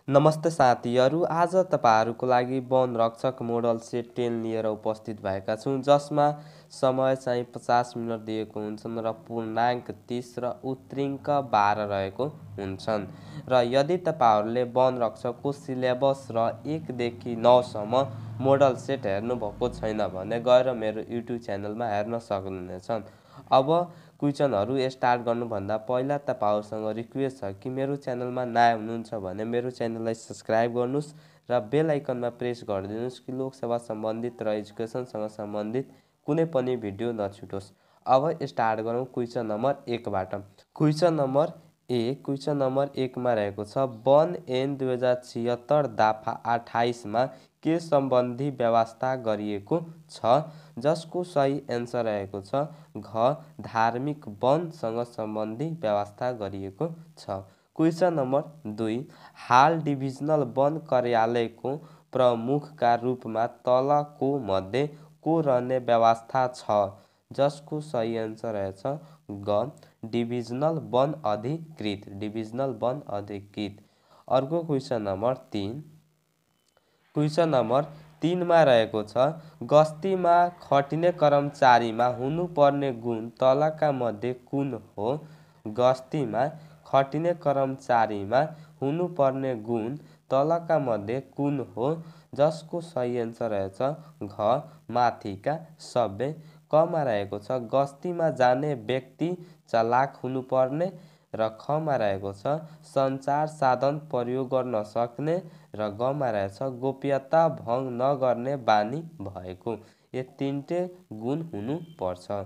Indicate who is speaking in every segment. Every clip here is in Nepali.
Speaker 1: नमस्ते साथीहरू, आज तपाईहरूको लागि वन रक्षक मोडल सेट 10 लिएर उपस्थित भएका छौँ, जसमा समय चाहिँ 50 मिनट दिएको हुन्छन् र पूर्णाङ्क 30 र उत्तृङ्क 12 रहेको हुन्छन्। र यदि तपाईहरूले वन रक्षकको सिलेबस र 1 देखि 9 सम्म मोडल सेट हेर्नुभएको छैन भने गएर मेरो युट्युब च्यानलमा हेर्न सक्नुहुनेछन्। अब क्वेसनहरू स्टार्ट गर्नुभन्दा पहिला तपाईहरुसँग रिक्वेस्ट छ कि मेरो च्यानलमा नयाँ हुनुहुन्छ भने मेरो च्यानललाई सब्स्क्राइब गर्नुस् र बेल आइकनमा प्रेस गरिदिनुस् कि लोकसेवा सम्बन्धित र एजुकेसनसँग सम्बन्धित कुनै पनि भिडियो नछुटोस्। अब स्टार्ट गरौँ क्वेसन नम्बर 1 बाट। क्वेसन नम्बर 1 क्वेसन नम्बर 1 मा रहेको छ वन ऐन 2076 दफा 28 मा के सम्बन्धी व्यवस्था गरिएको छ, जसको सही एन्सर रहेको छ घ धार्मिक वनसँग सम्बन्धी व्यवस्था गरिएको छ। क्वेसन नम्बर 2 हाल डिभिजनल वन कार्यालयको प्रमुखका रूपमा तलको मध्ये को रहने व्यवस्था छ, जसको सही एन्सर रहेछ ग डिभिजनल वन अधिकृत। डिभिजनल वन अधिकृत। अर्को क्वेसन नम्बर 3 क्वेसन नम्बर 3 मा रहेको छ गस्तीमा खटिने कर्मचारीमा हुनुपर्ने गुण तलका मध्ये कुन हो। गस्तीमा खटिने कर्मचारीमा हुनुपर्ने गुण तलका मध्ये कुन हो, जसको सही एन्सर रहेछ घ माथिका सबै। कमा रहेको छ गस्तीमा जाने व्यक्ति चलाक हुनुपर्ने र खमा रहेको छ सञ्चार साधन प्रयोग गर्न सक्ने र गमा रहेछ गोप्यता भङ्ग नगर्ने बानी भएको। यो तीनटे गुण हुनुपर्छ।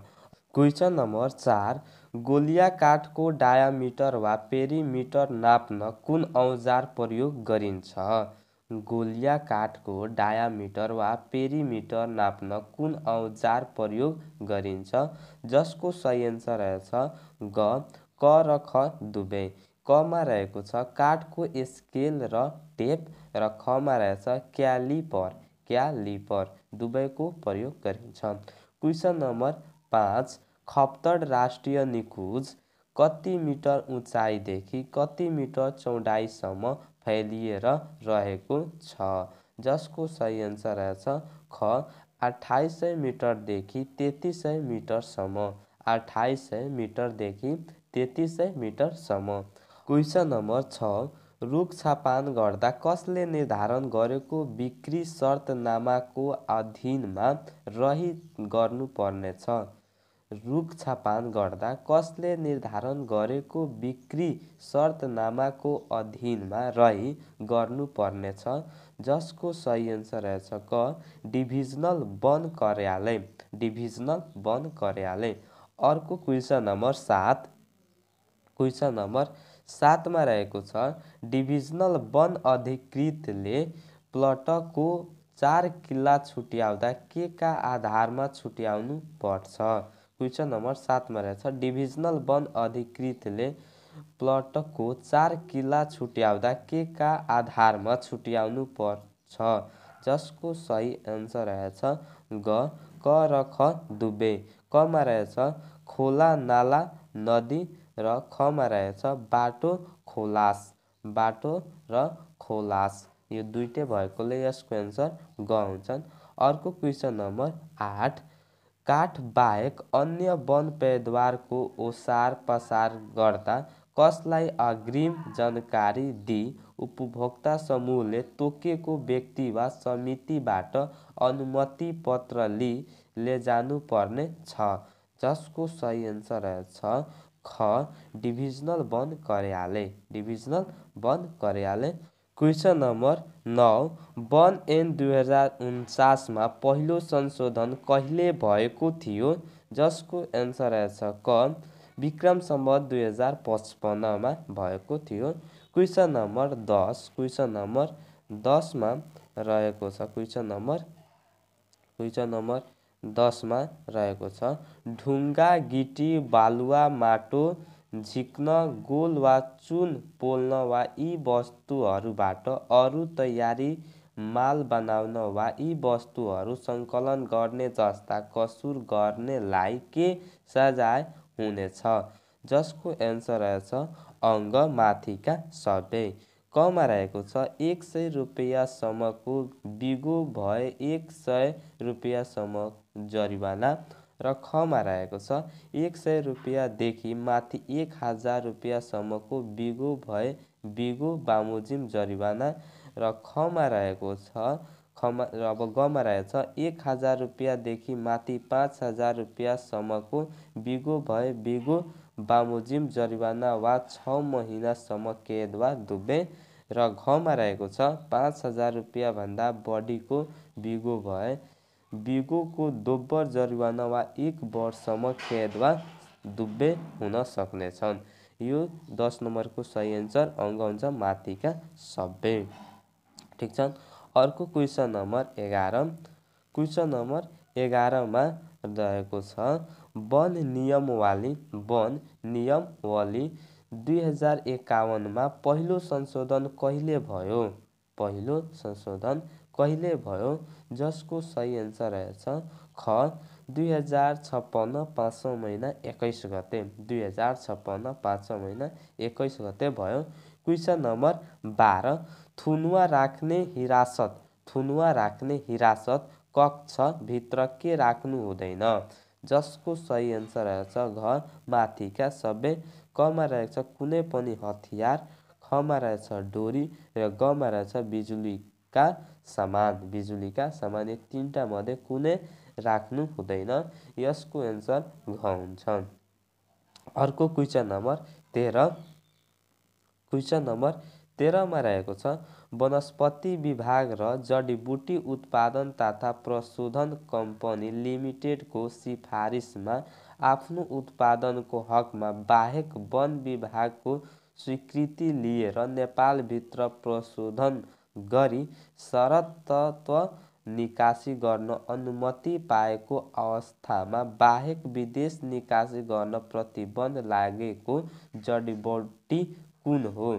Speaker 1: क्वेसन नम्बर 4 गोलिया काठको डायामिटर वा पेरिमिटर नाप्न कुन औजार प्रयोग गरिन्छ। गोलिया काठको डायामिटर वा पेरिमिटर नाप्न कुन औजार प्रयोग गरिन्छ, जसको सही एन्सर रहेछ ग क र ख दुवै। कमा रहेको छ काठको स्केल र टेप र खमा रहेछ क्यालिपर। क्यालिपर दुवैको प्रयोग गरिन्छ। क्वेसन नम्बर 5 खप्तड राष्ट्रिय निकुञ्ज कति मिटर उचाइदेखि कति मिटर चौडाइसम्म फैलिएर रहेको छ, जसको सही एन्सर रहेछ ख 2800 मिटरदेखि 3300 मिटरसम्म। 2800 मिटरदेखि 3300 मिटरसम्म। क्वेसन नम्बर 6 रुख छापान गर्दा कसले निर्धारण गरेको बिक्री शर्तनामाको अधीनमा रही गर्नुपर्नेछ। रुख छापान गर्दा कसले निर्धारण गरेको बिक्री शर्तनामाको अधीनमा रही गर्नुपर्नेछ, जसको सही एन्सर रहेछ क डिभिजनल वन कार्यालय। डिभिजनल वन कार्यालय। अर्को क्वेसन नम्बर 7 क्वेसन नम्बर 7 मा रहेको छ डिभिजनल वन अधिकृतले प्लटको 4 किल्ला छुट्याउँदा के का आधारमा छुट्याउनु पर्छ। क्वेसन नम्बर 7 मा रहेछ डिभिजनल वन अधिकृतले प्लटको 4 किल्ला छुट्याउँदा के का आधारमा छुट्याउनु पर्छ, जसको सही एन्सर रहेछ ग क र ख दुवै। कमा रहेछ खोला नाला नदी र खमा रहेछ बाटो खोलास। बाटो र खोलास यो दुईटै भएकोले यसको एन्सर ग हुन्छन्। अर्को क्वेसन नम्बर 8 काठ बाहेक अन्य वन पैदावारको ओसार पसार गर्दा कसलाई अग्रिम जानकारी दिई उपभोक्ता समूहले तोकेको व्यक्ति वा समितिबाट अनुमति पत्र लिई लैजानु पर्ने छ, जसको सही एन्सर रहेछ ख डिभिजनल वन कार्यालय। डिभिजनल वन कार्यालय। क्वेसन नम्बर 9 वन ऐन 2049 मा पहिलो संशोधन कहिले भएको थियो, जसको एन्सर रहेछ क विक्रम सम्वत 2055 मा भएको थियो। क्वेसन नम्बर 10 क्वेसन नम्बर 10 मा रहेको छ क्वेसन नम्बर 10 मा रहेको छ ढुङ्गा गिटी बालुवा माटो झिक्न गोल वा चुन पोल्न वा यी वस्तुहरूबाट अरू तयारी माल बनाउन वा यी वस्तुहरू सङ्कलन गर्ने जस्ता कसुर गर्नेलाई के सजाय हुनेछ, जसको एन्सर रहेछ अङ्ग माथिका सबै। कमा रहेको छ 100 रुपैयाँसम्मको बिगो भए 100 रुपैयाँसम्म जरिवाना र खमा रहेको छ 100 रुपैयाँदेखि माथि 1000 रुपैयाँसम्मको बिगो भए बिगो बामोजिम जरिवाना र खमा रहेको छ अब गमा रहेको छ 1000 रुपैयाँदेखि माथि 5000 रुपैयाँसम्मको बिगो भए बिगो बामोजिम जरिवाना वा 6 महिनासम्म कैद वा दुबे र घमा रहेको छ 5000 रुपैयाँभन्दा बढीको बिगो भए बिगोको दोब्बर जरिवाना वा 1 वर्षसम्म कैद वा दुब्बे हुन सक्नेछन्। यो 10 नम्बरको सही एन्सर अङ्क हुन्छ माथिका सबै। ठिक छ। अर्को क्वेसन नम्बर 11। क्वेसन नम्बर 11मा रहेको छ वन नियमावली 2051मा पहिलो संशोधन कहिले भयो? पहिलो संशोधन कहिले भयो? जसको सही एन्सर रहेछ ख 2056 पाँचौं महिना 21 गते 2056 पाँचौं महिना 21 गते भयो। क्वेसन नम्बर 12 थुनुवा राख्ने हिरासत कक्ष भित्र के राख्नु हुँदैन? जसको सही एन्सर रहेछ घ माथिका सबै। कमा रहेछ कुनै पनि हतियार, खमा रहेछ डोरी र गमा रहेछ बिजुलीका सामान यो तीनटा मध्ये कुनै राख्नु हुँदैन। यसको एन्सर घ हुन्छ। अर्को क्वेसन नम्बर 13। क्वेसन नम्बर 13मा रहेको छ वनस्पति विभाग र जडीबुटी उत्पादन तथा प्रशोधन कम्पनी लिमिटेडको सिफारिसमा आफ्नो उत्पादनको हकमा बाहेक वन विभागको स्वीकृति लिएर नेपालभित्र प्रशोधन गरी शरतत्व निकासी गर्न अनुमति पाएको अवस्थामा बाहेक विदेश निकासी गर्न प्रतिबन्ध लागेको जडीबुटी कुन हो?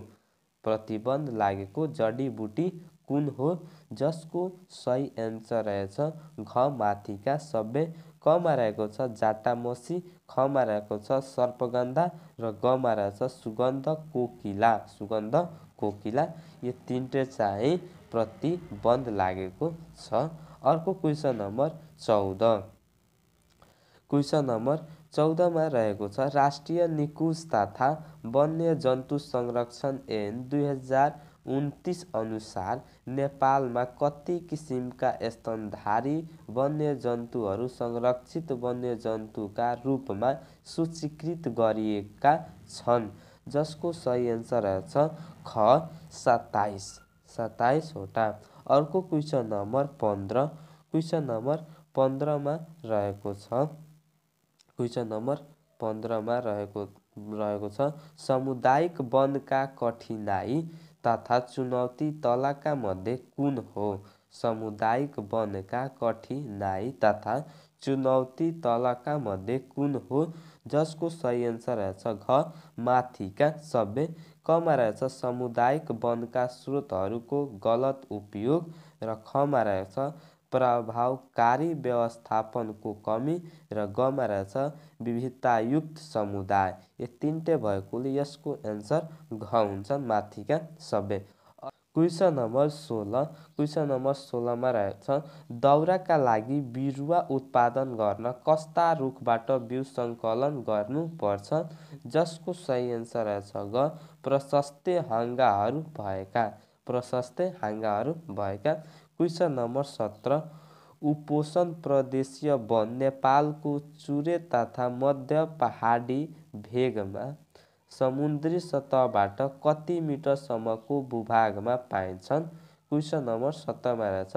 Speaker 1: प्रतिबन्ध लागेको जडीबुटी कुन हो? जसको सही एन्सर रहेछ घ माथिका सबै। कमा रहेको छ जाटामसी, खमा रहेको छ सर्पगन्धा र गमा रहेछ सुगन्ध कोकिला। यो तीनटे चाहिँ प्रतिबन्ध लागेको छ। अर्को क्वेसन नम्बर 14। क्वेसन नम्बर 14मा रहेको छ राष्ट्रिय निकुञ्ज तथा वन्यजन्तु संरक्षण ऐन 2029 अनुसार नेपालमा कति किसिमका स्तनधारी वन्यजन्तुहरू संरक्षित वन्यजन्तुका रूपमा सूचीकृत गरिएका छन्? जसको सही एन्सर रहेछ ख 27 वटा। अर्को क्वेसन नम्बर 15। क्वेसन नम्बर 15मा रहेको छ क्वेसन नम्बर 15मा रहेको छ सामुदायिक वनका कठिनाई तथा चुनौती तलका मध्ये कुन हो? सामुदायिक वनका कठिनाई तथा चुनौती तलका मध्ये कुन हो? जसको सही एन्सर रहेछ घ माथिका सबै। कमा रहेछ सामुदायिक वनका स्रोतहरूको गलत उपयोग र खमा रहेछ प्रभावकारी व्यवस्थापनको कमी र गमा रहेछ विविधतायुक्त समुदाय। यो तीनटे भएकोले यसको एन्सर घ हुन्छ माथिका सबै। Question number 16। क्वेसन नम्बर 16मा रहेछ दाउराका लागि बिरुवा उत्पादन गर्न कस्ता रुखबाट बिउ सङ्कलन गर्नुपर्छ? जसको सही एन्सर रहेछ ग प्रशस्त हाँगाहरू भएका। क्वेसन नम्बर 17 उपोष्ण प्रदेशीय वन नेपालको चुरे तथा मध्य पहाडी भेगमा समुद्री सतहबाट कति मिटरसम्मको भूभागमा पाइन्छन्? क्वेसन नम्बर 17मा रहेछ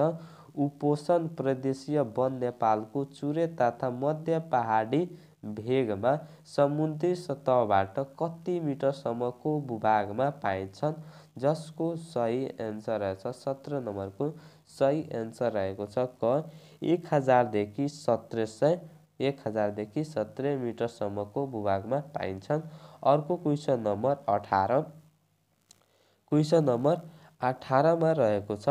Speaker 1: उपोष्ण प्रदेशीय वन नेपालको चुरे तथा मध्य पहाडी भेगमा समुद्री सतहबाट कति मिटरसम्मको भूभागमा पाइन्छन्? जसको सही एन्सर रहेछ 17 नम्बरको सही एन्सर रहेको छ क 1000देखि 1700 मिटरसम्मको भूभागमा पाइन्छन्। अर्को क्वेसन नम्बर 18। क्वेसन नम्बर 18मा रहेको छ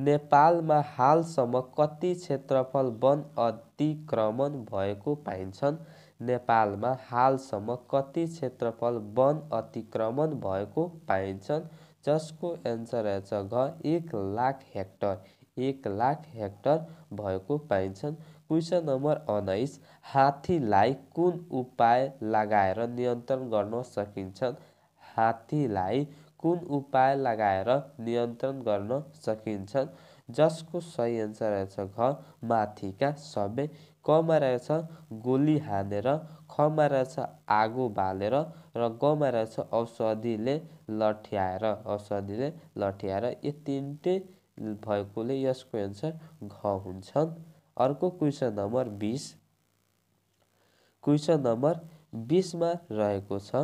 Speaker 1: नेपालमा हालसम्म कति क्षेत्रफल वन अतिक्रमण भएको पाइन्छन्? नेपालमा हालसम्म कति क्षेत्रफल वन अतिक्रमण भएको पाइन्छन्? जसको एन्सर रहेछ घ 1,00,000 हेक्टर। 1,00,000 हेक्टर भएको पाइन्छन्। क्वेसन नम्बर 19 हात्तीलाई कुन उपाय लगाएर नियन्त्रण गर्न सकिन्छ? हात्तीलाई कुन उपाय लगाएर नियन्त्रण गर्न सकिन्छ? जसको सही एन्सर रहेछ घ माथिका सबै। कमा रहेछ गोली हानेर, खमा रहेछ आगो बालेर र गमा रहेछ औषधिले लठ्याएर। यो तिनटै भएकोले यसको एन्सर घ हुन्छ। अर्को क्वेसन नम्बर 20। क्वेसन नम्बर 20 मा रहेको छ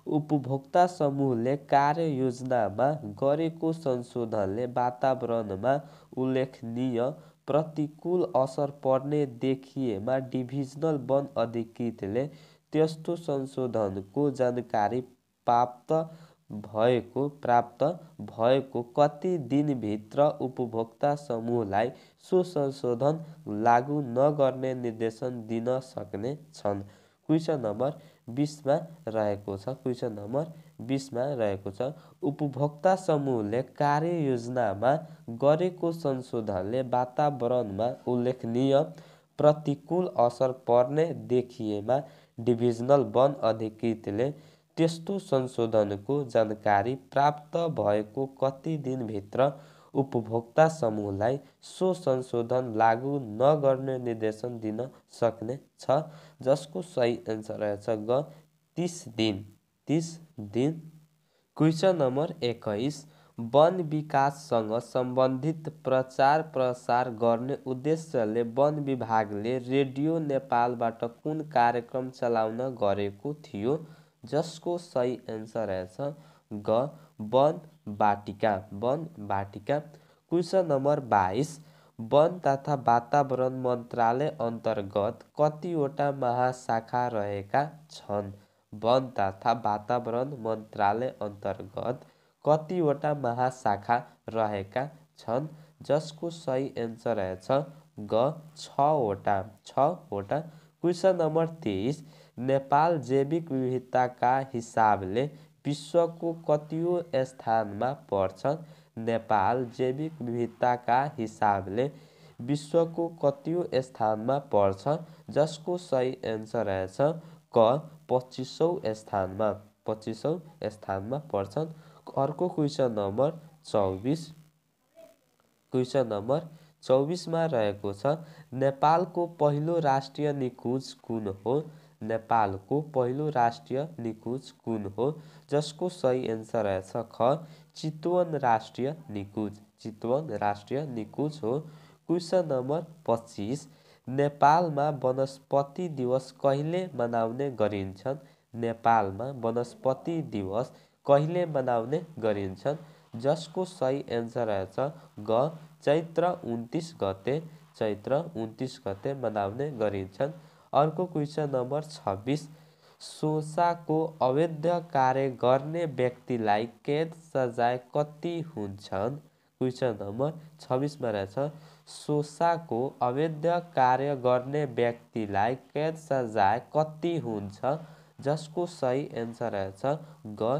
Speaker 1: उपभोक्ता समूहले कार्ययोजनामा गरेको संशोधनले वातावरणमा उल्लेखनीय प्रतिकूल असर पर्ने देखिएमा डिभिजनल वन अधिकृतले त्यस्तो संशोधनको जानकारी प्राप्त भएको कति दिनभित्र उपभोक्ता समूहलाई सो संशोधन लागू नगर्ने निर्देशन दिन सक्ने छन्? क्वेसन नम्बर 20 मा रहेको छ। क्वेसन नम्बर 20 मा रहेको छ उपभोक्ता समूहले कार्ययोजनामा गरेको संशोधनले वातावरणमा उल्लेखनीय प्रतिकूल असर पर्ने देखिएमा डिभिजनल वन अधिकृतले त्यस्तो संशोधनको जानकारी प्राप्त भएको कति दिनभित्र उपभोक्ता समूहलाई सो संशोधन लागू नगर्ने निर्देशन दिन सक्ने छ? जसको सही एन्सर रहेछ ग 30 दिन। 30 दिन। क्वेसन नम्बर 21 वन विकाससँग सम्बन्धित प्रचार प्रसार गर्ने उद्देश्यले वन विभागले रेडियो नेपालबाट कुन कार्यक्रम चलाउन गरेको थियो? जसको सही एन्सर रहेछ ग वन वाटिका। वन वाटिका। क्वेसन नम्बर 22 वन तथा वातावरण मन्त्रालय अन्तर्गत कतिवटा महाशाखा रहेका छन्? वन तथा वातावरण मन्त्रालय अन्तर्गत कतिवटा महाशाखा रहेका छन्? जसको सही एन्सर रहेछ ग 6 वटा। 6 वटा। क्वेसन नम्बर 23 नेपाल जैविक विविधताका हिसाबले विश्वको कतिऔं स्थानमा पर्छ? नेपाल जैविक विविधताका हिसाबले विश्वको कतिऔं स्थानमा पर्छ? जसको सही एन्सर रहेछ क 25औं स्थानमा। 25औं स्थानमा पर्छन्। अर्को क्वेसन नम्बर 24। क्वेसन नम्बर 24 मा रहेको छ नेपालको पहिलो राष्ट्रिय निकुञ्ज कुन हो? नेपालको पहिलो राष्ट्रिय निकुञ्ज कुन हो? जसको सही एन्सर रहेछ ख चितवन राष्ट्रिय निकुञ्ज। चितवन राष्ट्रिय निकुञ्ज हो। क्वेसन नम्बर 25 नेपालमा वनस्पति दिवस कहिले मनाउने गरिन्छ? नेपालमा वनस्पति दिवस कहिले मनाउने गरिन्छ? जसको सही एन्सर रहेछ ग चैत्र 29 गते। चैत्र 29 गते मनाउने गरिन्छ। अर्को क्वेसन नम्बर 26 शोषाको अवैध कार्य गर्ने व्यक्तिलाई कैद सजाय कति हुन्छन्? क्वेसन नम्बर 26 मा रहेछ शोषाको अवैध कार्य गर्ने व्यक्तिलाई कैद सजाय कति हुन्छ? जसको सही एन्सर रहेछ ग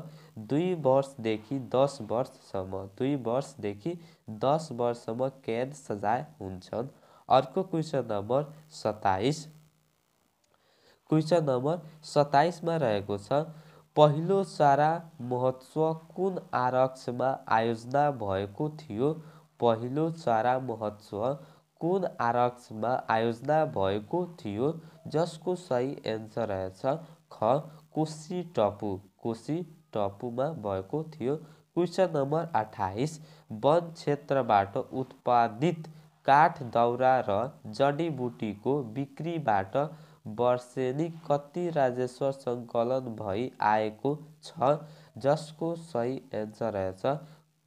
Speaker 1: 2 वर्षदेखि 10 वर्षसम्म। 2 वर्षदेखि 10 वर्षसम्म कैद सजाय हुन्छन्। अर्को क्वेसन नम्बर 27। क्वेसन नम्बर 27 मा रहेको छ पहिलो चरा महोत्सव कुन आरक्षमा आयोजना भएको थियो? पहिलो चरा महोत्सव कुन आरक्षमा आयोजना भएको थियो? जसको सही एन्सर रहेछ ख कोशी टपु। कोशी टपुमा भएको थियो। क्वेसन नम्बर 28 वन क्षेत्रबाट उत्पादित काठ दाउरा र जडीबुटीको बिक्रीबाट वर्षेनी कति राजस्व सङ्कलन भई आएको छ? जसको सही एन्सर रहेछ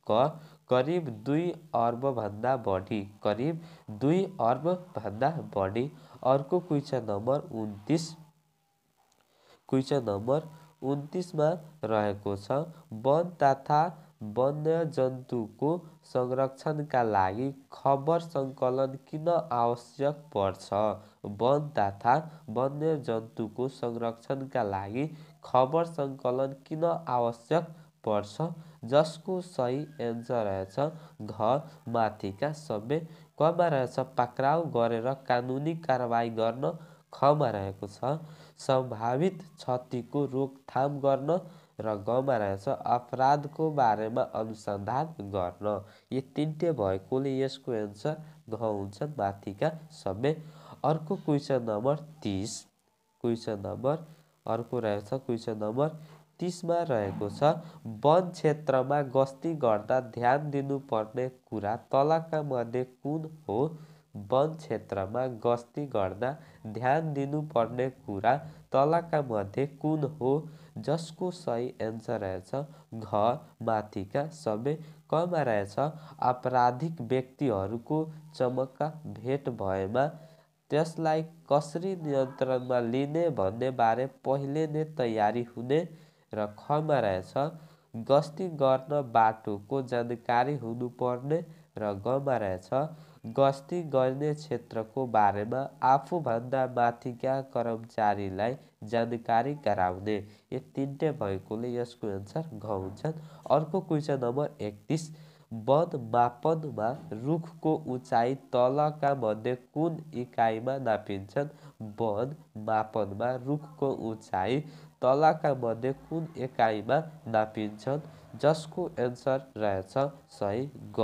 Speaker 1: क करिब 2 अर्बभन्दा बढी। करिब 2 अर्बभन्दा बढी। अर्को क्वेसन नम्बर 29। क्वेसन नम्बर 29 मा रहेको छ वन तथा वन्यजन्तुको संरक्षणका लागि खबर सङ्कलन किन आवश्यक पर्छ? वन तथा वन्यजन्तुको संरक्षणका लागि खबर सङ्कलन किन आवश्यक पर्छ, जसको सही एन्सर रहेछ घ माथिका सबै। कमा रहेछ पक्राउ गरेर कानुनी कारबाही गर्न। खमा रहेको छ सम्भावित क्षतिको रोकथाम गर्न र गमा रहेछ अपराधको बारेमा अनुसन्धान गर्न। यो तिनटै भएकोले यसको एन्सर घ हुन्छ माथिका सबै। अर्को क्वेसन नम्बर 30। क्वेसन नम्बर अर्को रहेछ क्वेसन नम्बर 30 मा रहेको छ वन क्षेत्रमा गस्ती गर्दा ध्यान दिनुपर्ने कुरा तलका मध्ये कुन हो? वन क्षेत्रमा गस्ती गर्दा ध्यान दिनुपर्ने कुरा तलका मध्ये कुन हो? जसको सही एन्सर रहेछ घ माथिका सबै। कमा रहेछ आपराधिक व्यक्तिहरूको चमकका भेट भएमा त्यसलाई कसरी नियन्त्रणमा लिने भन्ने बारे पहिले नै तयारी हुने। र खमा रहेछ गस्ती गर्न बाटोको जानकारी हुनुपर्ने। र गमा रहेछ गस्ती गर्ने क्षेत्रको बारेमा आफूभन्दा माथिका कर्मचारीलाई जानकारी गराउने। यो तिनटै भएकोले यसको एन्सर घ हुन्छ। अर्को क्वेसन नम्बर 31। वन मापनमा रुखको उचाइ तलका मध्ये कुन इकाइमा नापिन्छन्? वन मापनमा रुखको उचाइ तलका मध्ये कुन इकाइमा नापिन्छन्? जसको एन्सर रहेछ सही ग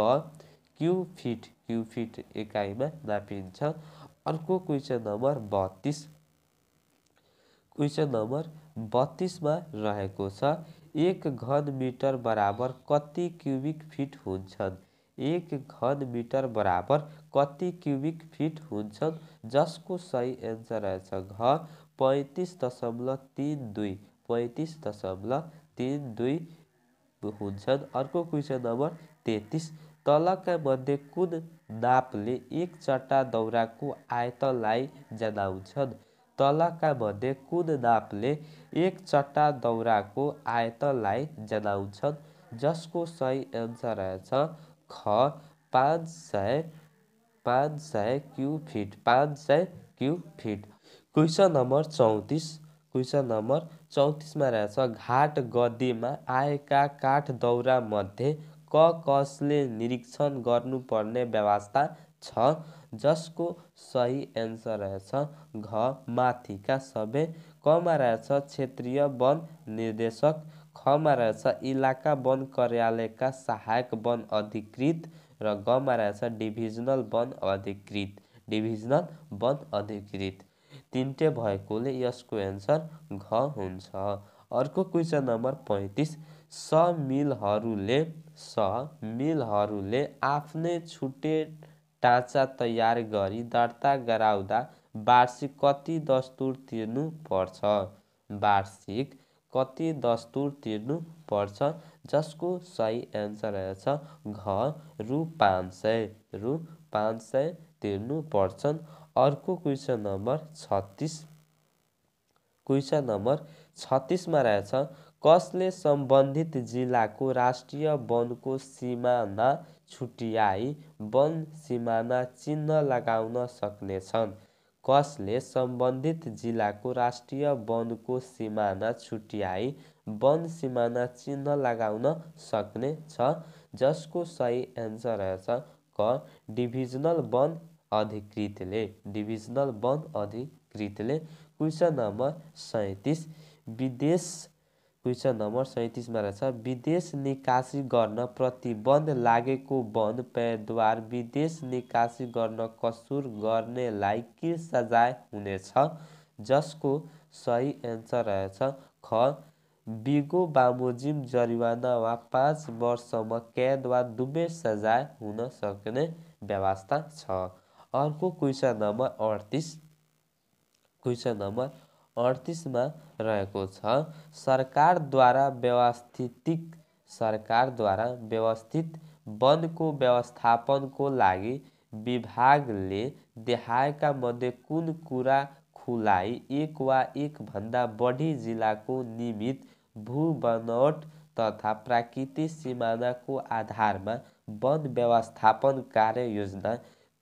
Speaker 1: क्युफिट। क्युफिट इकाइमा नापिन्छ। अर्को क्वेसन नम्बर 32। क्वेसन नम्बर 32 मा रहेको छ 1 घन मिटर बराबर कति क्युबिक फिट हुन्छन्? 1 घन मिटर बराबर कति क्युबिक फिट हुन्छन्? जसको सही एन्सर रहेछ घ 35.32। 35.32 हुन्छन्। अर्को क्वेसन नम्बर 33। तलका मध्ये कुन नापले एक चट्टा दौराको आयतनलाई जनाउँछन्? तलका मध्ये कुन नापले एक चट्टा दौराको आयतनलाई जनाउँछन्? जसको सही एन्सर रहेछ ख 500 cu ft. 500 cu ft. Question number 34। Question number 34 मा रहेछ घाट गद्दीमा आएका काठ दौरा मध्ये कसले निरीक्षण गर्नुपर्ने व्यवस्था छ? जसको सही एन्सर रहेछ घ माथिका सबै। कमा रहेछ क्षेत्रीय वन निर्देशक। खमा रहेछ इलाका वन कार्यालयका सहायक वन अधिकृत। र गमा रहेछ डिभिजनल वन अधिकृत। डिभिजनल वन अधिकृत। तिनटै भएकोले यसको एन्सर घ हुन्छ। अर्को क्वेसन नम्बर 35। मिलहरूले आफ्नै छुट्टै ढाँचा तयार गरी दर्ता गराउँदा वार्षिक कति दस्तुर तिर्नु पर्छ? वार्षिक कति दस्तुर तिर्नु पर्छ? जसको सही एन्सर रहेछ घ रु 500। रु 500 तिर्नु पर्छन्। अर्को क्वेसन नम्बर 36। क्वेसन नम्बर 36 मा रहेछ कसले सम्बन्धित जिल्लाको राष्ट्रिय वनको सिमाना छुट्याई वन सिमाना चिह्न लगाउन सक्नेछन्? कसले सम्बन्धित जिल्लाको राष्ट्रिय वनको सिमाना छुट्याई वन सिमाना चिह्न लगाउन सक्ने छ? जसको सही एन्सर रहेछ क डिभिजनल वन अधिकृतले। डिभिजनल वन अधिकृतले। Question number 37। क्वेसन नम्बर 37 मा रहेछ विदेश निकासी गर्न प्रतिबन्ध लागेको वन पेयद्वार विदेश निकासी गर्न कसुर गर्नेलाई के सजाय हुनेछ? जसको सही एन्सर रहेछ ख बिगो बमोजिम जरिवाना वा 5 वर्षसम्म कैद वा दुवै सजाय हुन सक्ने व्यवस्था छ। अर्को क्वेसन नम्बर 38। क्वेसन नम्बर 38 मा रहेको छ सरकारद्वारा व्यवस्थित वनको व्यवस्थापनको लागि विभागले देखाएका मध्ये कुन कुरा खुलाई एक वा एक भन्दा बढी जिल्लाको निमित भू-बनोट तथा प्राकृतिक सिमानाको आधारमा वन व्यवस्थापन कार्ययोजना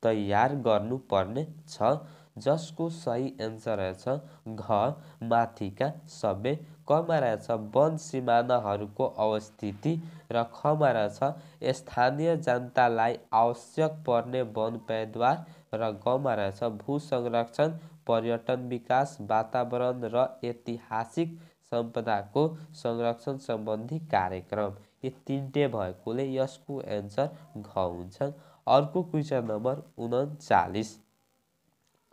Speaker 1: तयार गर्नुपर्ने छ? जसको सही एन्सर रहेछ घ माथिका सबै। कमा रहेछ वन सिमानाहरूको अवस्थिति र खमा रहेछ स्थानीय जनतालाई आवश्यक पर्ने वन पैदावार र गमा रहेछ भू संरक्षण, पर्यटन विकास, वातावरण र ऐतिहासिक सम्पदाको संरक्षण सम्बन्धी कार्यक्रम। यो तीनटे भएकोले यसको एन्सर घ हुन्छ। अर्को क्वेसन नम्बर 39।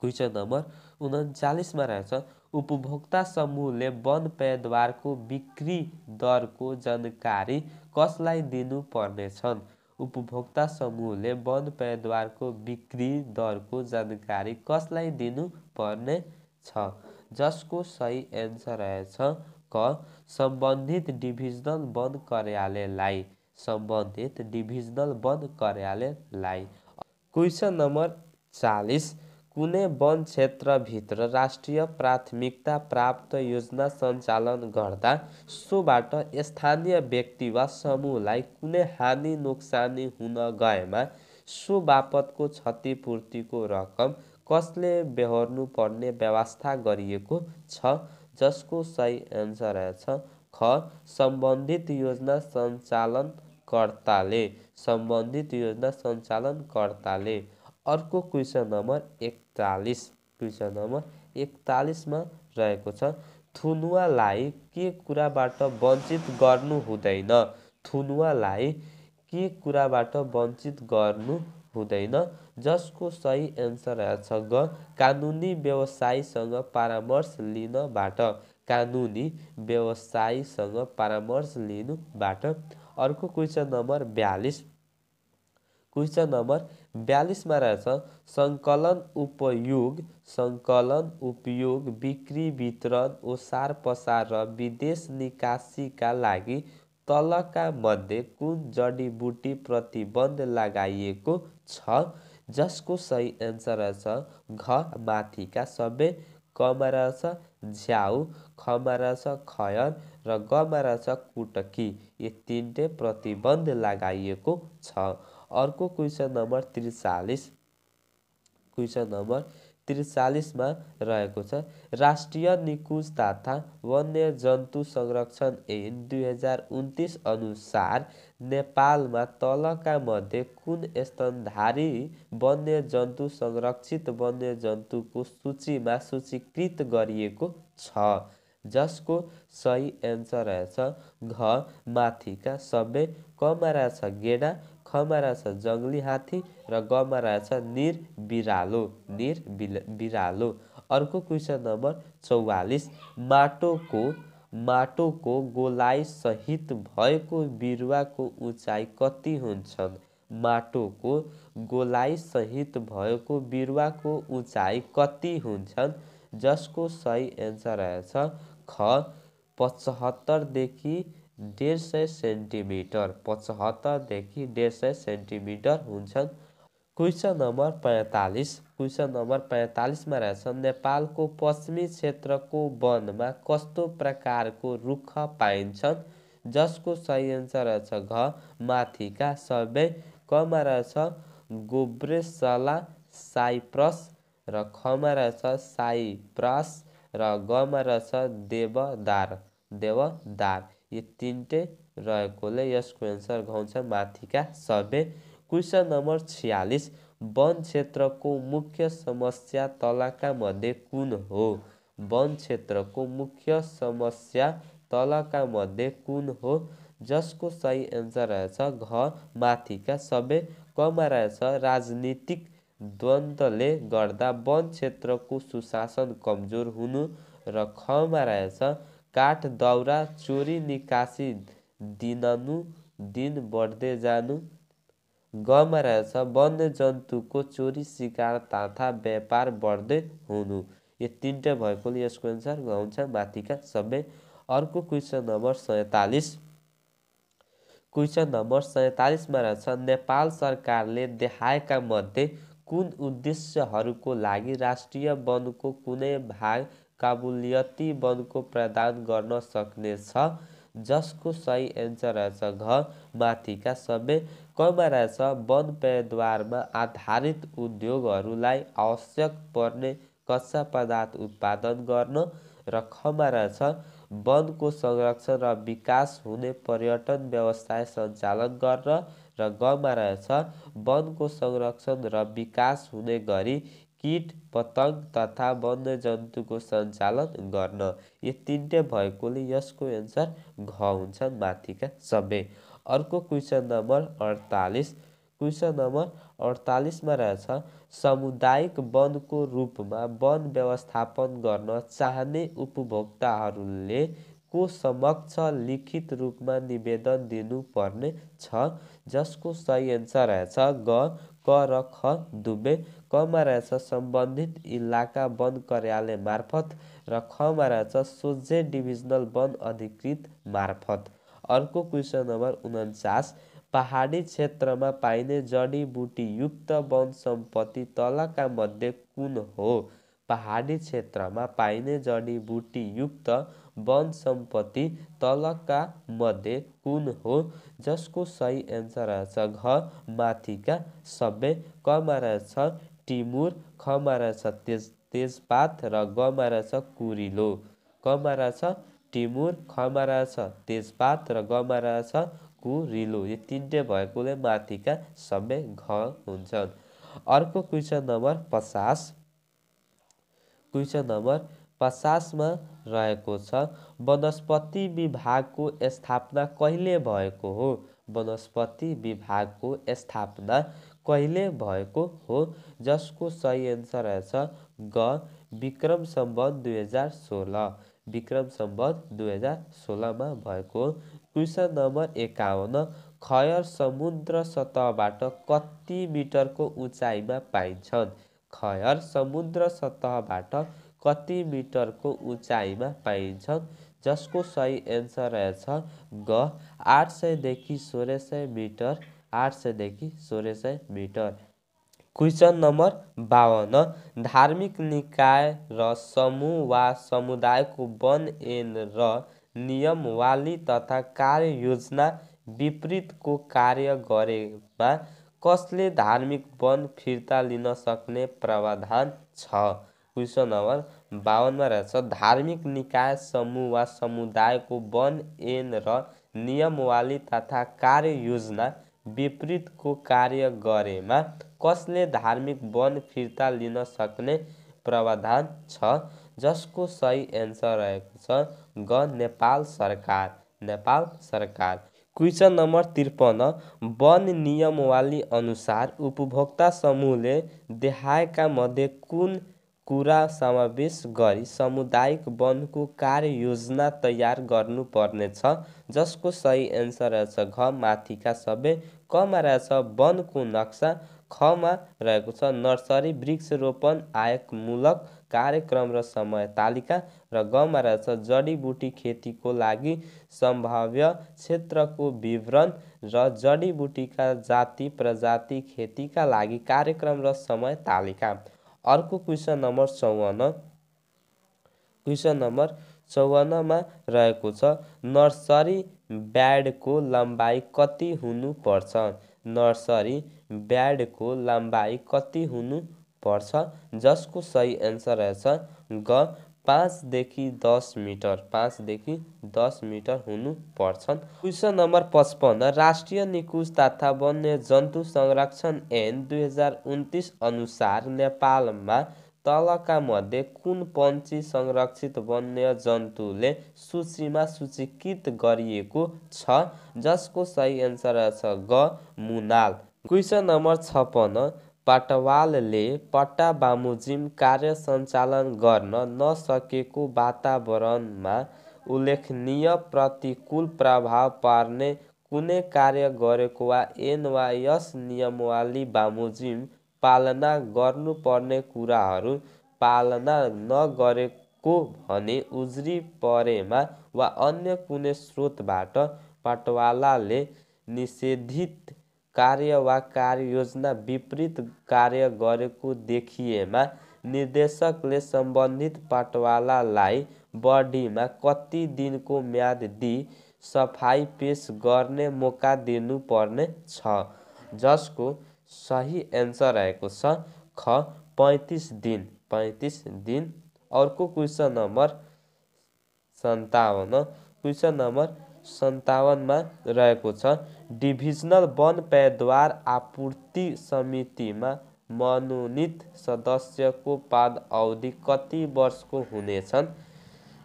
Speaker 1: क्वेसन नम्बर 39 मा रहेछ उपभोक्ता समूहले वन पैदावारको बिक्री दरको जानकारी कसलाई दिनु पर्नेछन्? उपभोक्ता समूहले वन पैदावारको बिक्री दरको जानकारी कसलाई दिनु पर्ने छ? जसको सही एन्सर रहेछ क सम्बन्धित डिभिजनल वन कार्यालयलाई। सम्बन्धित डिभिजनल वन कार्यालयलाई। क्वेसन नम्बर 40 कुनै वन क्षेत्रभित्र राष्ट्रिय प्राथमिकता प्राप्त योजना सञ्चालन गर्दा सोबाट स्थानीय व्यक्ति वा समूहलाई कुनै हानि नोक्सानी हुन गएमा सो बापतको क्षतिपूर्तिको रकम कसले बेहोर्नु पर्ने व्यवस्था गरिएको छ? जसको सही एन्सर रहेछ ख सम्बन्धित योजना सञ्चालनकर्ताले। सम्बन्धित योजना सञ्चालनकर्ताले। अर्को क्वेसन नम्बर 41। क्वेसन नम्बर 41 मा रहेको छ थुनुवालाई के कुराबाट वञ्चित गर्नु हुँदैन? थुनुवालाई के कुराबाट वञ्चित गर्नु हुँदैन? जसको सही एन्सर रहेछ ग कानुनी व्यवसायीसँग परामर्श लिनबाट। कानुनी व्यवसायीसँग परामर्श लिनुबाट। अर्को क्वेसन नम्बर 42। क्वेसन नम्बर 42 मा रहेछ सङ्कलन उपयोग, सङ्कलन उपयोग, बिक्री वितरण, ओसार पसार र विदेश निकासीका लागि तलका मध्ये कुन जडीबुटी प्रतिबन्ध लगाइएको छ? जसको सही एन्सर रहेछ घ माथिका सबै। कमा रहेछ झ्याउ, खमा रहेछ खयर र गमा रहेछ कुटकी। यो तीनटे प्रतिबन्ध लगाइएको छ। अर्को क्वेसन नम्बर 43। क्वेसन नम्बर 43 मा रहेको छ राष्ट्रिय निकुञ्ज तथा वन्यजन्तु संरक्षण ऐन 2029 अनुसार नेपालमा तलका मध्ये कुन स्तनधारी वन्यजन्तु संरक्षित वन्यजन्तुको सूचीमा सूचीकृत गरिएको छ? जसको सही एन्सर रहेछ घ माथिका सबै। कमा रहेछ गेडा, खमा रहेछ जङ्गली हात्ती र गमा रहेछ निर बिरालो। निर बिरालो। अर्को क्वेसन नम्बर 44 माटोको गोलाइ सहित भएको बिरुवाको उचाइ कति हुन्छन्? माटोको गोलाइ सहित भएको बिरुवाको उचाइ कति हुन्छन्? जसको सही एन्सर रहेछ ख 75 देखि 150 सेन्टिमिटर। 75 देखि 150 सेन्टिमिटर हुन्छन्। Question number 45। क्वेसन नम्बर 45 मा रहेछ नेपालको पश्चिमी क्षेत्रको वनमा कस्तो प्रकारको रुख पाइन्छन्? जसको सही एन्सर रहेछ घ माथिका सबै। कमा रहेछ गोब्रेसला, साइप्रस र खमा रहेछ साइप्रस र गमा रहेछ देवदार। देवदार। यो तीनटे रहेकोले यसको एन्सर घ हुन्छ माथिका सबै। क्वेसन नम्बर 46 वन क्षेत्रको मुख्य समस्या तलका मध्ये कुन हो? वन क्षेत्रको मुख्य समस्या तलका मध्ये कुन हो? जसको सही एन्सर रहेछ घ माथिका सबै। कमा रहेछ राजनीतिक द्वन्द्वले गर्दा वन क्षेत्रको सुशासन कमजोर हुनु र खमा रहेछ काठ दाउरा चोरी निकासी दिननु-दिन बढ्दै जानु। गमा रहेछ वन्यजन्तुको चोरी शिकार तथा व्यापार बढ्दै हुनु। यो तीनटे भएकोले यसको एन्सर हुन्छ माथिका सबै। अर्को क्वेसन नम्बर 47। क्वेसन नम्बर 47 मा रहेछ नेपाल सरकारले देखाएका मध्ये कुन उद्देश्यहरूको लागि राष्ट्रिय वनको कुनै भाग काबुलियती वनको प्रदान गर्न सक्नेछ? जसको सही एन्सर रहेछ घ माथिका सबै। कमा रहेछ वन पैदावारमा आधारित उद्योगहरूलाई आवश्यक पर्ने कच्चा पदार्थ उत्पादन गर्न र खमा रहेछ वनको संरक्षण र विकास हुने पर्यटन व्यवसाय सञ्चालन गर्न र गमा रहेछ वनको संरक्षण र विकास हुने गरी कीट पतंग तथा वन्यजन्तुको सञ्चालन गर्न। यो तिनटै भएकोले यसको एन्सर घ हुन्छ माथिका सबै। अर्को क्वेसन नम्बर 48। क्वेसन नम्बर 48 मा रहेछ सामुदायिक वनको रूपमा वन व्यवस्थापन गर्न चाहने उपभोक्ताहरूले को समक्ष लिखित रूपमा निवेदन दिनुपर्ने छ, जसको सही एन्सर रहेछ ग, क र ख दुवै। कमा रहेछ सम्बन्धित इलाका वन कार्यालय मार्फत र खमा रहेछ सोझै डिभिजनल वन अधिकृत मार्फत। अर्को क्वेसन नम्बर 49। पहाडी क्षेत्रमा पाइने जडीबुटी युक्त वन सम्पत्ति तलका मध्ये कुन हो? पहाडी क्षेत्रमा पाइने जडीबुटी युक्त वन सम्पत्ति तलका मध्ये कुन हो, जसको सही एन्सर रहेछ घ माथिका सबै। कमा रहेछ टिमुर, खमा रहेछ तेजपात र गमा रहेछ कुरिलो। कमा रहेछ टिमुर, खमा रहेछ तेजपात र गमा रहेछ कुरिलो। यो तिनटै भएकोले माथिका सबै घ हुन्छन्। अर्को क्वेसन नम्बर 50। क्वेसन नम्बर 50 मा रहेको छ वनस्पति विभागको स्थापना कहिले भएको हो? वनस्पति विभागको स्थापना कहिले भएको हो, जसको सही एन्सर रहेछ ग विक्रम सम्वत 2016। विक्रम सम्वत 2016 मा भएको। Question number 51। खयर समुद्र सतहबाट कति मिटरको उचाइमा पाइन्छन्? खयर समुद्र सतहबाट कति मिटरको उचाइमा पाइन्छन्, जसको सही एन्सर रहेछ ग 800 देखि 1600 मिटर। 800 देखि 1600 मिटर। Question number 52। धार्मिक निकाय र समूह वा समुदायको वन ऐन र नियमावली तथा कार्ययोजना विपरीतको कार्य गरेमा कसले धार्मिक वन फिर्ता लिन सक्ने प्रावधान छ? क्वेसन नम्बर 52 मा रहेछ धार्मिक निकाय समूह वा समुदायको वन ऐन र नियमावली तथा कार्ययोजना विपरीतको कार्य गरेमा कसले धार्मिक वन फिर्ता लिन सक्ने प्रावधान छ, जसको सही एन्सर रहेको छ ग नेपाल सरकार। नेपाल सरकार। Question number 53। वन नियमावली अनुसार उपभोक्ता समूहले देखाएका मध्ये कुन कुरा समावेश गरी सामुदायिक वनको कार्ययोजना तयार गर्नुपर्ने छ, जसको सही एन्सर रहेछ घ माथिका सबै। कमा रहेछ वनको नक्सा, खमा रहेको छ नर्सरी वृक्षरोपण आयकमूलक कार्यक्रम र समय तालिका र गमा रहेछ जडीबुटी खेतीको लागि सम्भाव्य क्षेत्रको विवरण र जडीबुटीका जाति प्रजाति खेतीका लागि कार्यक्रम र समय तालिका। अर्को क्वेसन नम्बर 54। क्वेसन नम्बर 54 मा रहेको छ नर्सरी ब्याडको लम्बाइ कति हुनुपर्छ? नर्सरी ब्याडको लम्बाइ कति हुनुपर्छ, जसको सही एन्सर रहेछ ग 5 देखि 10 मिटर। 5 देखि 10 मिटर हुनुपर्छन्। Question number 55। राष्ट्रिय निकुञ्ज तथा वन्यजन्तु संरक्षण ऐन 2029 अनुसार नेपालमा तलका मध्ये कुन पक्षी संरक्षित वन्यजन्तुले सूचीमा सूचीकृत गरिएको छ, जसको सही एन्सर रहेछ ग मुनाल। Question number 56। पटवालले पट्टा बमोजिम कार्य सञ्चालन गर्न नसकेको वातावरणमा उल्लेखनीय प्रतिकूल प्रभाव पार्ने कुनै कार्य गरेको वा ऐन वा यस नियमावली बमोजिम पालना गर्नुपर्ने कुराहरू पालना नगरेको भने उजुरी परेमा वा अन्य कुनै स्रोतबाट पटवालाले निषेधित कार्य वा कार्ययोजना विपरीत कार्य गरेको देखिएमा निर्देशकले सम्बन्धित पटवालालाई बढीमा कति दिनको म्याद दिई सफाई पेश गर्ने मौका दिनुपर्ने छ, जसको सही एन्सर रहेको छ ख 35 दिन। 35 दिन। अर्को क्वेसन नम्बर 57। क्वेसन नम्बर 57मा रहेको छ डिभिजनल वन पैदावार आपूर्ति समितिमा मनोनित सदस्यको पद अवधि कति वर्षको हुनेछन्?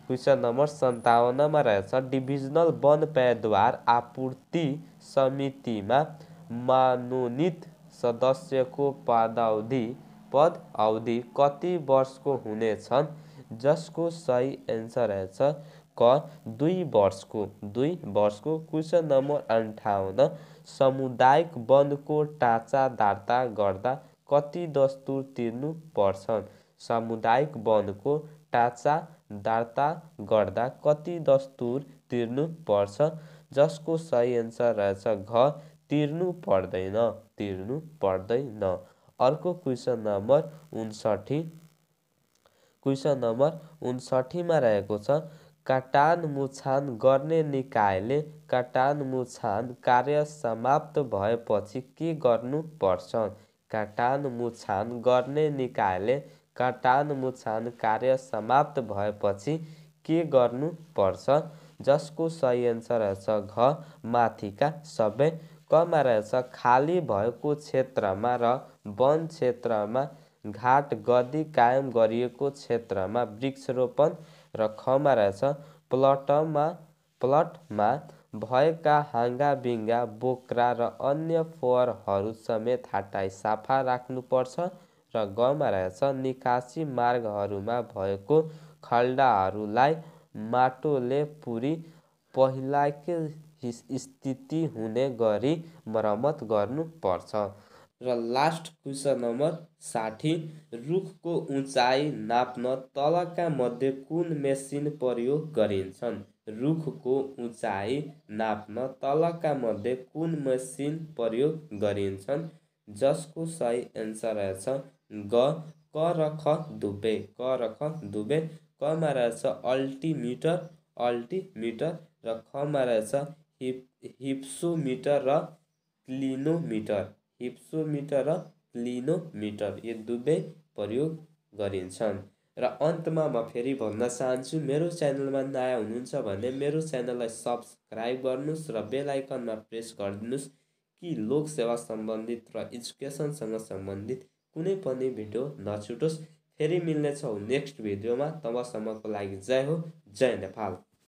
Speaker 1: क्वेसन नम्बर 57मा रहेछ डिभिजनल वन पैदावार आपूर्ति समितिमा मनोनित सदस्यको पद अवधि कति वर्षको हुनेछन्? जसको सही एन्सर रहेछ क 2 वर्षको। क्वेसन नम्बर 58 सामुदायिक वनको ढाँचा दर्ता गर्दा कति दस्तुर तिर्नु पर्छ? सामुदायिक वनको ढाँचा दर्ता गर्दा कति दस्तुर तिर्नु पर्छ? जसको सही एन्सर रहेछ घ तिर्नु पर्दैन। अर्को क्वेसन नम्बर 59। क्वेसन नम्बर 59मा रहेको छ काटान मुछान गर्ने निकायले काटान मुछान कार्य समाप्त भएपछि के गर्नु पर्छ? काटान मुछान गर्ने निकायले काटान मुछान कार्य समाप्त भएपछि के गर्नु पर्छ? जसको सही एन्सर रहेछ घ माथिका सबै। कमा रहेछ खाली भएको क्षेत्रमा र वन क्षेत्रमा घाट गद्दी कायम गरिएको क्षेत्रमा वृक्षरोपण र खमा रहेछ प्लटमा भएका हाँगाबिङ्गा बोक्रा र अन्य फोहोरहरू समेत हटाई सफा राख्नुपर्छ र गमा रहेछ निकासी मार्गहरूमा भएको खल्डाहरूलाई माटोले पुरी पहिलाकै स्थिति हुने गरी मर्मत गर्नुपर्छ। र लास्ट क्वेसन नम्बर 60 रुखको उचाइ नाप्न तलका मध्ये कुन मेसिन प्रयोग गरिन्छन्? रुखको उचाइ नाप्न तलका मध्ये कुन मेसिन प्रयोग गरिन्छन्? जसको सही एन्सर रहेछ ग क र ख दुबै। कमा रहेछ अल्टिमिटर र खमा रहेछ हिप्सोमिटर र क्लिनोमिटर यो दुवै प्रयोग गरिन्छन्। र अन्तमा म फेरि भन्न चाहन्छु मेरो च्यानलमा नयाँ हुनुहुन्छ भने मेरो च्यानललाई सब्सक्राइब गर्नुहोस् र बेल आइकनमा प्रेस गरिदिनुहोस् कि लोक सेवा सम्बन्धित र एजुकेसनसँग सम्बन्धित कुनै पनि भिडियो नछुटोस्। फेरि मिल्नेछौँ नेक्स्ट भिडियोमा। तबसम्मको लागि जय हो, जय नेपाल।